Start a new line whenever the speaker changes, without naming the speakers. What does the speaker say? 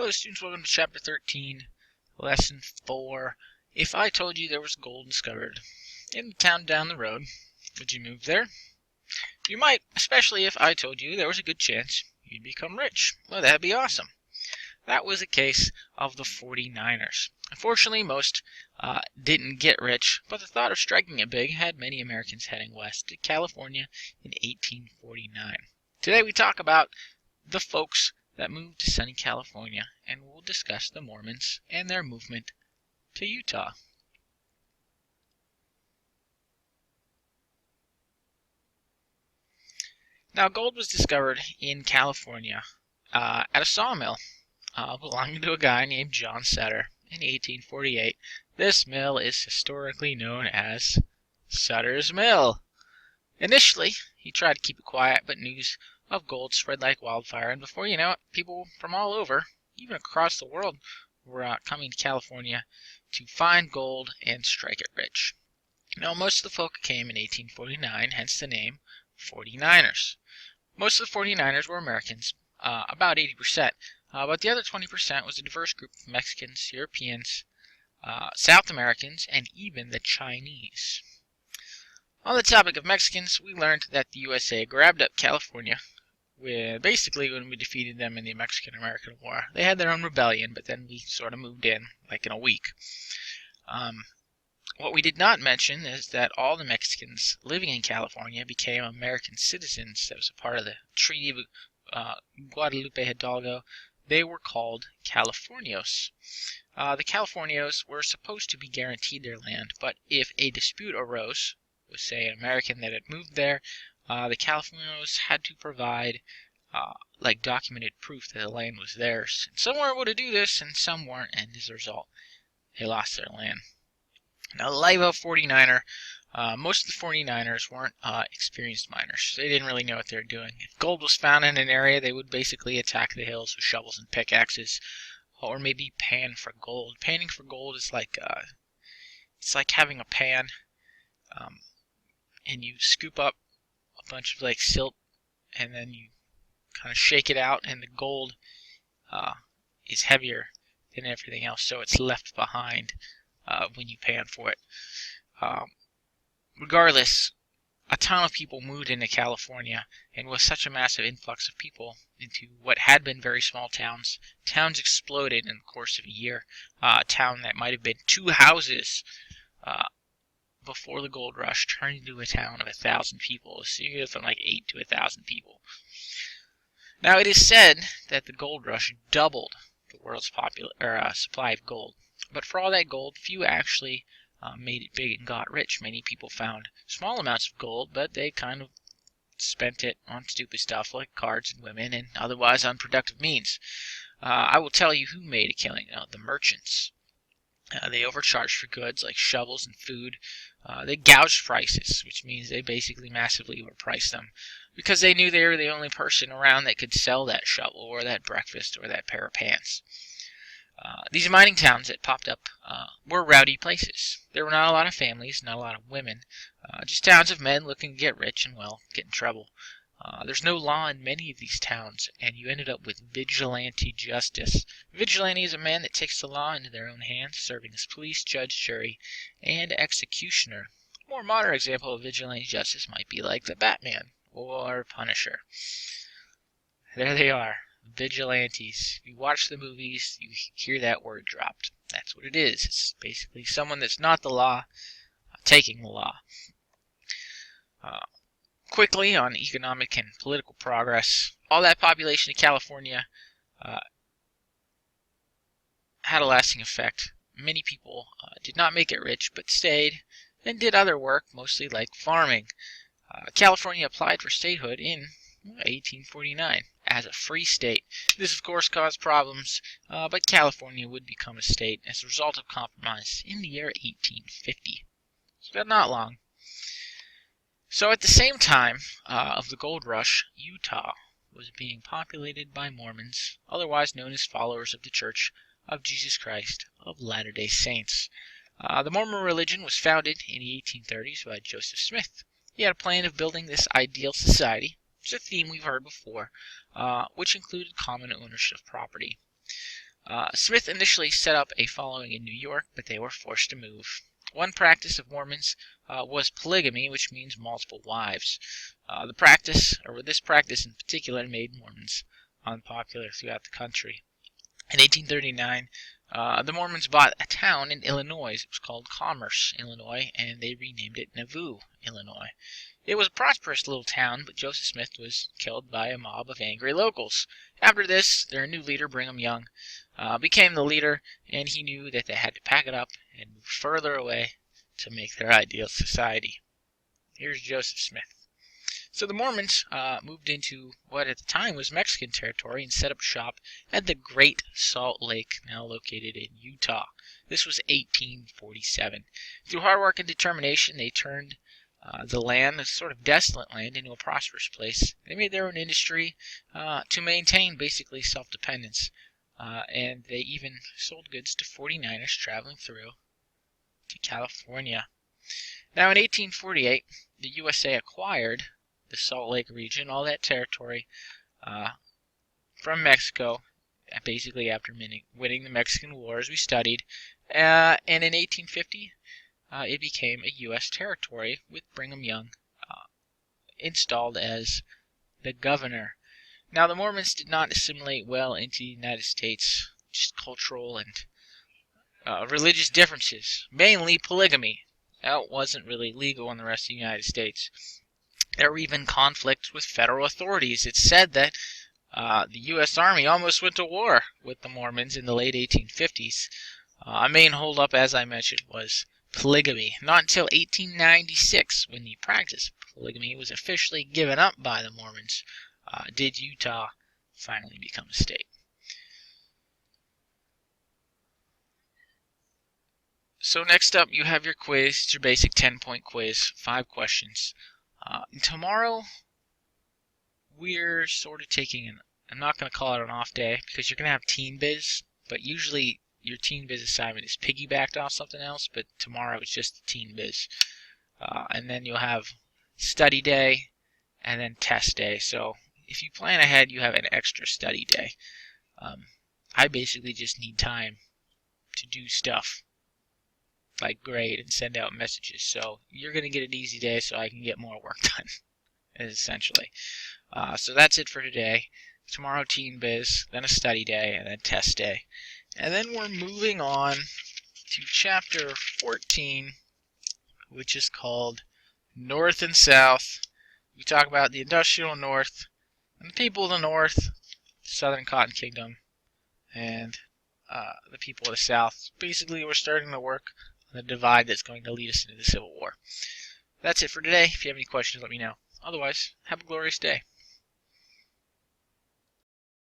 Hello students, welcome to Chapter 13, Lesson 4. If I told you there was gold discovered in the town down the road, would you move there? You might, especially if I told you there was a good chance you'd become rich. Well, that'd be awesome. That was the case of the 49ers. Unfortunately, most didn't get rich, but the thought of striking it big had many Americans heading west to California in 1849. Today we talk about the folks that moved to sunny California, and we'll discuss the Mormons and their movement to Utah. Now, gold was discovered in California at a sawmill belonging to a guy named John Sutter in 1848. This mill is historically known as Sutter's Mill. Initially, he tried to keep it quiet, but news of gold spread like wildfire, and before you know it, people from all over, even across the world, were coming to California to find gold and strike it rich. Now, most of the folk came in 1849, hence the name 49ers. Most of the 49ers were Americans, about 80%, but the other 20% was a diverse group of Mexicans, Europeans, South Americans, and even the Chinese. On the topic of Mexicans, we learned that the USA grabbed up California basically when we defeated them in the Mexican-American War. They had their own rebellion, but then we sort of moved in, like in a week. What we did not mention is that all the Mexicans living in California became American citizens. That was a part of the Treaty of Guadalupe Hidalgo. They were called Californios. The Californios were supposed to be guaranteed their land, but if a dispute arose with, say, an American that had moved there, the Californios had to provide documented proof that the land was theirs. And some were able to do this, and some weren't, and as a result, they lost their land. Now, the life of 49er, most of the 49ers weren't experienced miners. They didn't really know what they were doing. If gold was found in an area, they would basically attack the hills with shovels and pickaxes, or maybe pan for gold. Panning for gold is like it's like having a pan, and you scoop up a bunch of silt, and then you kind of shake it out, and the gold is heavier than everything else, so it's left behind when you pan for it. Regardless, a ton of people moved into California, and with such a massive influx of people into what had been very small towns, towns exploded in the course of a year. A town that might have been 2 houses before the gold rush turned into a town of 1,000 people. So you go from 8 to 1,000 people. Now, it is said that the gold rush doubled the world's supply of gold. But for all that gold, few actually made it big and got rich. Many people found small amounts of gold, but they kind of spent it on stupid stuff like cards and women and otherwise unproductive means. I will tell you who made a killing, the merchants. They overcharged for goods like shovels and food. They gouged prices, which means they basically massively overpriced them, because they knew they were the only person around that could sell that shovel or that breakfast or that pair of pants. These mining towns that popped up were rowdy places. There were not a lot of families, not a lot of women, just towns of men looking to get rich and, well, get in trouble. There's no law in many of these towns, and you ended up with vigilante justice. Vigilante is a man that takes the law into their own hands, serving as police, judge, jury, and executioner. A more modern example of vigilante justice might be like the Batman or Punisher. There they are. Vigilantes. If you watch the movies, you hear that word dropped. That's what it is. It's basically someone that's not the law taking the law. Quickly on economic and political progress, all that population of California had a lasting effect. Many people did not make it rich, but stayed and did other work, mostly like farming. California applied for statehood in 1849 as a free state. This, of course, caused problems, but California would become a state as a result of compromise in the year 1850. So not long. So at the same time of the gold rush, Utah was being populated by Mormons, otherwise known as followers of the Church of Jesus Christ of Latter-day Saints. The Mormon religion was founded in the 1830s by Joseph Smith. He had a plan of building this ideal society. It's a theme we've heard before, which included common ownership of property. Smith initially set up a following in New York, but they were forced to move. One practice of Mormons was polygamy, which means multiple wives. This practice in particular made Mormons unpopular throughout the country. In 1839, the Mormons bought a town in Illinois. It was called Commerce, Illinois, and they renamed it Nauvoo, Illinois. It was a prosperous little town, but Joseph Smith was killed by a mob of angry locals. After this, their new leader, Brigham Young, became the leader, and he knew that they had to pack it up and move further away to make their ideal society. Here's Joseph Smith. So the Mormons moved into what at the time was Mexican territory and set up shop at the Great Salt Lake, now located in Utah. This was 1847. Through hard work and determination, they turned the land, a sort of desolate land, into a prosperous place. They made their own industry to maintain basically self-dependence, and they even sold goods to 49ers traveling through to California. Now in 1848, the USA acquired the Salt Lake region, all that territory from Mexico, basically after winning the Mexican War, as we studied, and in 1850 it became a U.S. territory with Brigham Young installed as the governor. Now the Mormons did not assimilate well into the United States, just cultural and religious differences, mainly polygamy. That wasn't really legal in the rest of the United States. There were even conflicts with federal authorities. It's said that the U.S. Army almost went to war with the Mormons in the late 1850s. A main holdup, as I mentioned, was polygamy. Not until 1896, when the practice of polygamy was officially given up by the Mormons, did Utah finally become a state. So next up, you have your quiz. It's your basic 10-point quiz, 5 questions. Tomorrow, we're sort of taking I'm not going to call it an off day, because you're going to have Teen Biz, but usually your Teen Biz assignment is piggybacked off something else, but tomorrow it's just Teen Biz. And then you'll have study day, and then test day. So if you plan ahead, you have an extra study day. I basically just need time to do stuff like grade and send out messages. So you're going to get an easy day so I can get more work done, essentially. So that's it for today. Tomorrow Teen Biz, then a study day, and then test day. And then we're moving on to Chapter 14, which is called North and South. We talk about the industrial North and the people of the North, the Southern Cotton Kingdom, and the people of the South. Basically, we're starting to work on the divide that's going to lead us into the Civil War. That's it for today. If you have any questions, let me know. Otherwise, have a glorious day.